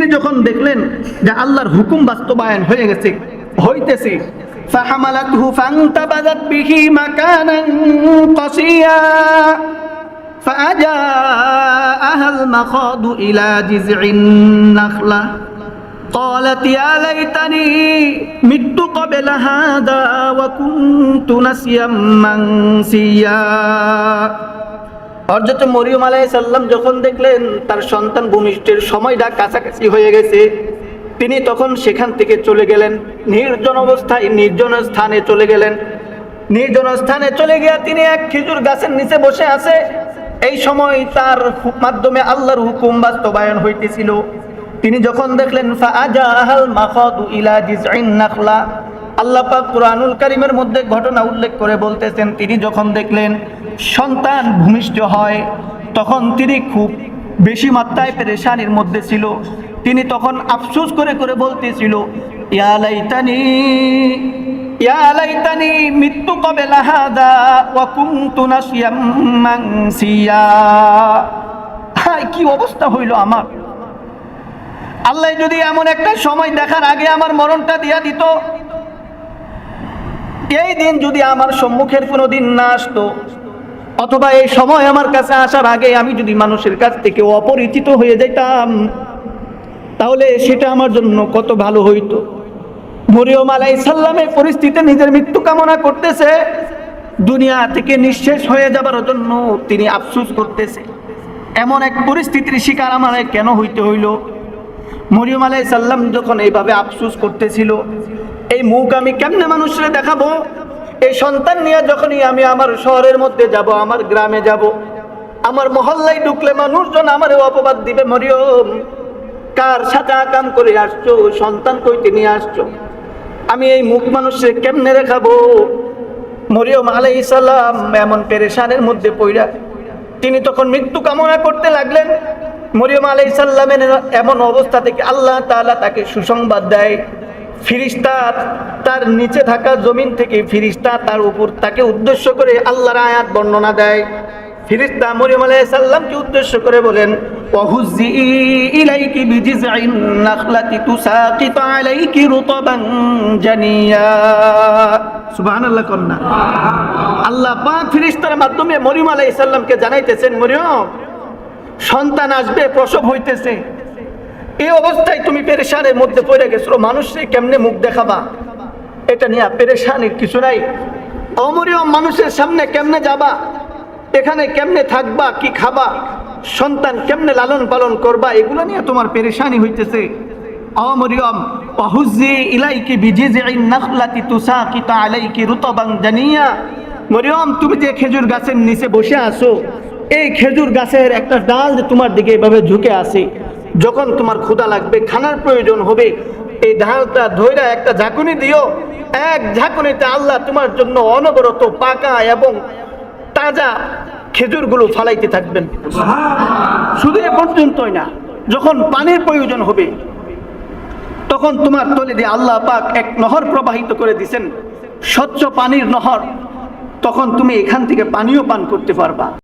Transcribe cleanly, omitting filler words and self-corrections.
তিনি যখন দেখলেন যে আল্লাহর হুকুম বাস্তবায়ন হয়ে গেছে হইতেছে, فحملته فانتبذت به مكانا قصيا فأجاءها المخاض إلى جذع النخلة قالت يا ليتني مت قبل هذا وكنت نسيا منسيا। হযরত মরিয়ম আলাইহিস সালাম যখন দেখলেন তার সন্তান ভূমিষ্ঠের সময়টা কাছাকাছি হয়ে গেছে, তিনি তখন সেখান থেকে চলে গেলেন, নির্জন অবস্থায় নির্জন স্থানে চলে গেলেন। নির্জন স্থানে চলে গিয়ে তিনি এক খেজুর গাছের নিচে বসে আছে। এই সময় তার মাধ্যমে আল্লাহর হুকুম বাস্তবায়ন হইতেছিল। তিনি যখন দেখলেন ফাআজাহাল মাখাদু ইলা জিজইন নাখলা, আল্লাহ পাক কুরআনুল কারীমের মধ্যে ঘটনা উল্লেখ করে বলতেছেন, তিনি যখন দেখলেন সন্তান ভূমিষ্ঠ হয় তখন তিনি খুব বেশি মাত্রায় পেরেশানির মধ্যে ছিল। তিনি তখন আফসোস করে করে বলতেছিল, ইয়া লাইতানি মিত্তু ক্বাবলা হাযা ওয়া কুনতু নাসিয়াম মানসিয়া। হায়, কি অবস্থা হইল আমার! আল্লাহ যদি এমন একটা সময় দেখার আগে আমার মরণটা দিয়া দিত, এই দিন যদি আমার সম্মুখের কোনো দিন না আসতো, অথবা এই সময় আমার কাছে আসার আগে আমি যদি মানুষের কাছ থেকে অপরিচিত হয়ে যেতাম, তাহলে সেটা আমার জন্য কত ভালো হইতো। মরিয়ম আলাইহিস সালামের পরিস্থিতিতে নিজের মৃত্যু কামনা করতেছে, দুনিয়া থেকে নিঃশেষ হয়ে যাবার জন্য তিনি আফসোস করতেছে। এমন এক পরিস্থিতির শিকার আমার কেন হইতে হইল? মরিয়ম আলাইহিস সালাম যখন এইভাবে আফসোস করতেছিল, এই মুখ আমি কেমনে মানুষরে দেখাবো? এই সন্তান নিয়ে যখনই আমি আমার শহরের মধ্যে যাব, আমার গ্রামে যাব, আমার মহল্লায় ঢুকলে মানুষজন আমারে অপবাদ দিবে, মরিয়ম কার সাথে কাম করে আসছো, সন্তান কইতে নিয়ে আসছো? আমি এই মুখ মানুষরে কেমনে দেখাবো? মরিয়ম আলাইহিস সালাম এমন পেরেশানের মধ্যে পড়া তিনি তখন মৃত্যু কামনা করতে লাগলেন। মরিয়ম আলাইহিস সালামের এমন অবস্থা থেকে আল্লাহ তাআলা তাকে সুসংবাদ দেয়। ফিরিস্তা তার নিচে থাকা জমিন থেকে ফিরিস্তা তার উপর তাকে উদ্দেশ্য করে আল্লাহর আয়াত বর্ণনা দেয়। ফিরিস্তা মরিয়ম আলাইহিস সালামকে উদ্দেশ্য করে বলেন, ওয়াহুজ্জি ইলাইকি বিজিজইন নাখলাতি তুসাকিত আলাইকি রুতাবান জানিয়া। সুবহানাল্লাহ কন্না। আল্লাহ পাক ফিরিস্তার মাধ্যমে মরিয়ম আলাইহিস সালামকে জানাইতেছেন, মরিয়ম সন্তান আসবে, প্রসব হইতেছে। এই অবস্থায় তুমি পেরেশানের মধ্যে পড়ে গেছো, মানুষকে কেমনে মুখ দেখাবা? এটা নিয়ে পেরেশানির কিছু নাই। অমরিয়ম মানুষের সামনে কেমনে যাবা, এখানে কেমনে থাকবা, কি খাবা, সন্তান কেমনে লালন পালন করবা, এগুলো নিয়ে তোমার পেরেশানি হইতেছে। অমরিয়ম ওয়াহুজ্জি ইলাইকি বিজিজইন নাখলাতি তুসাকিত আলাইকি রুতাবান জানিয়া। মরিয়ম, তুমি যে খেজুর গাছের নিচে বসে আছো, এই খেজুর গাছের একটা ডাল যে তোমার দিকে এভাবে ঝুঁকে আছে, যখন তোমার ক্ষুধা লাগবে, খানার প্রয়োজন হবে, এই ঢালটা ধইরা একটা ঝাঁকুনি দিও। এক ঝাঁকুনিতে আল্লাহ তোমার জন্য অনবরত পাকা এবং তাজা খেজুরগুলো ফালাইতে থাকবেন। শুধু এ পর্যন্তই না, যখন পানির প্রয়োজন হবে তখন তোমার তলে দিয়ে আল্লাহ পাক এক নহর প্রবাহিত করে দিবেন, স্বচ্ছ পানির নহর। তখন তুমি এখান থেকে পানিও পান করতে পারবা।